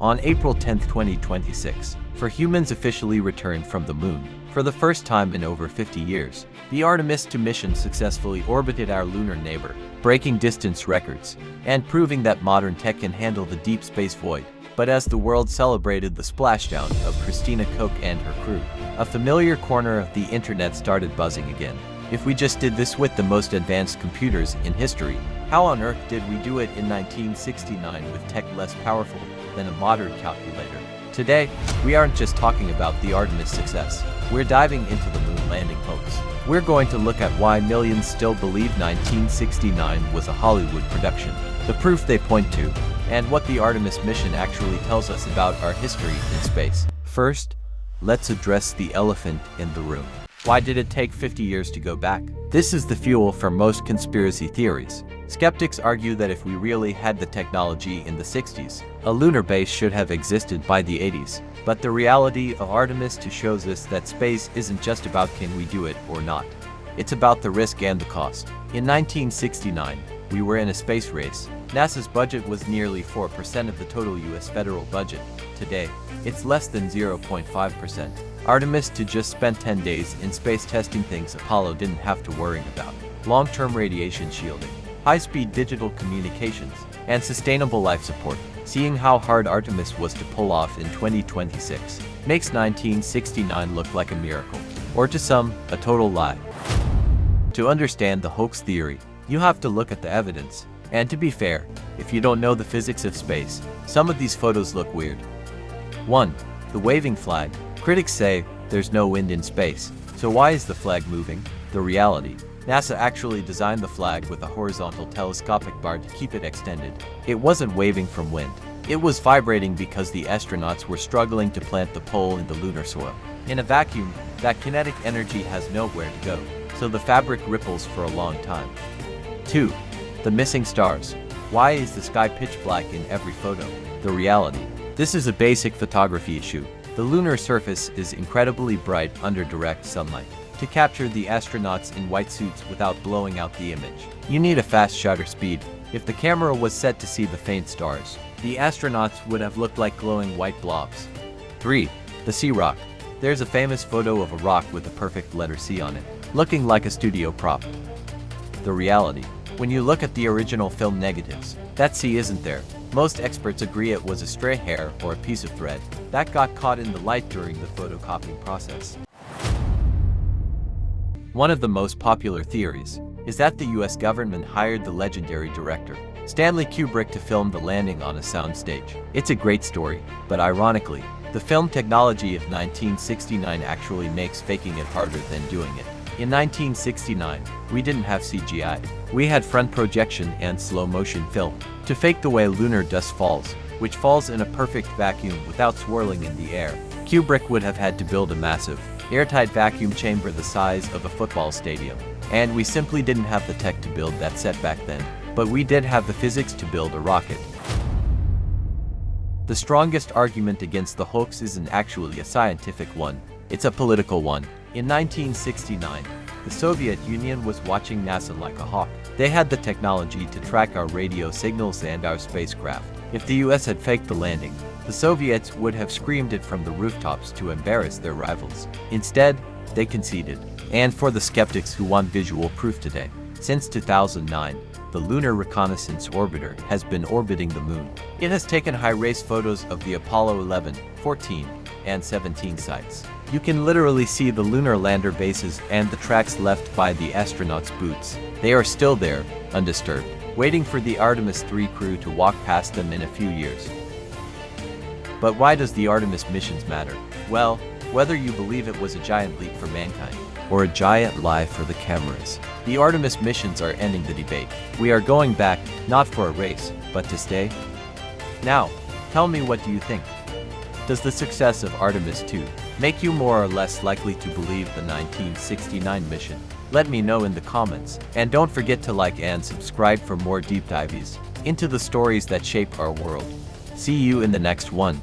On April 10, 2026, for humans officially returned from the moon. For the first time in over 50 years, the Artemis II mission successfully orbited our lunar neighbor, breaking distance records and proving that modern tech can handle the deep space void. But as the world celebrated the splashdown of Christina Koch and her crew, a familiar corner of the internet started buzzing again. If we just did this with the most advanced computers in history, how on earth did we do it in 1969 with tech less powerful than a modern calculator? Today, we aren't just talking about the Artemis success. We're diving into the moon landing hoax. We're going to look at why millions still believe 1969 was a Hollywood production, the proof they point to, and what the Artemis mission actually tells us about our history in space. First, let's address the elephant in the room. Why did it take 50 years to go back? This is the fuel for most conspiracy theories. Skeptics argue that if we really had the technology in the 60s, a lunar base should have existed by the 80s. But the reality of Artemis II shows us that space isn't just about can we do it or not. It's about the risk and the cost. In 1969, we were in a space race. NASA's budget was nearly 4% of the total US federal budget. Today, it's less than 0.5%. Artemis II just spent 10 days in space testing things Apollo didn't have to worry about. Long-term radiation shielding, high-speed digital communications, and sustainable life support. Seeing how hard Artemis was to pull off in 2026 makes 1969 look like a miracle, or to some, a total lie. To understand the hoax theory, you have to look at the evidence. And to be fair, if you don't know the physics of space, some of these photos look weird. 1. The waving flag. Critics say there's no wind in space, so why is the flag moving? The reality: NASA actually designed the flag with a horizontal telescopic bar to keep it extended. It wasn't waving from wind. It was vibrating because the astronauts were struggling to plant the pole in the lunar soil. In a vacuum, that kinetic energy has nowhere to go, so the fabric ripples for a long time. 2. The missing stars. Why is the sky pitch black in every photo? The reality: this is a basic photography issue. The lunar surface is incredibly bright under direct sunlight. To capture the astronauts in white suits without blowing out the image, you need a fast shutter speed. If the camera was set to see the faint stars, the astronauts would have looked like glowing white blobs. 3. The sea rock. There's a famous photo of a rock with a perfect letter C on it, looking like a studio prop. The reality: when you look at the original film negatives, that C isn't there. Most experts agree it was a stray hair or a piece of thread that got caught in the light during the photocopying process. One of the most popular theories is that the US government hired the legendary director, Stanley Kubrick, to film the landing on a soundstage. It's a great story, but ironically, the film technology of 1969 actually makes faking it harder than doing it. In 1969, we didn't have CGI. We had front projection and slow-motion film to fake the way lunar dust falls, which falls in a perfect vacuum without swirling in the air. Kubrick would have had to build a massive, airtight vacuum chamber the size of a football stadium, and we simply didn't have the tech to build that set back then. But we did have the physics to build a rocket. The strongest argument against the hoax isn't actually a scientific one, it's a political one. In 1969, the Soviet Union was watching NASA like a hawk. They had the technology to track our radio signals and our spacecraft. If the US had faked the landing, the Soviets would have screamed it from the rooftops to embarrass their rivals. Instead, they conceded. And for the skeptics who want visual proof today, since 2009, the Lunar Reconnaissance Orbiter has been orbiting the moon. It has taken high-res photos of the Apollo 11, 14, and 17 sites. You can literally see the lunar lander bases and the tracks left by the astronauts' boots. They are still there, undisturbed, waiting for the Artemis III crew to walk past them in a few years. But why does the Artemis missions matter? Well, whether you believe it was a giant leap for mankind or a giant lie for the cameras, the Artemis missions are ending the debate. We are going back, not for a race, but to stay. Now, tell me, what do you think? Does the success of Artemis II make you more or less likely to believe the 1969 mission? Let me know in the comments, and don't forget to like and subscribe for more deep dives into the stories that shape our world. See you in the next one.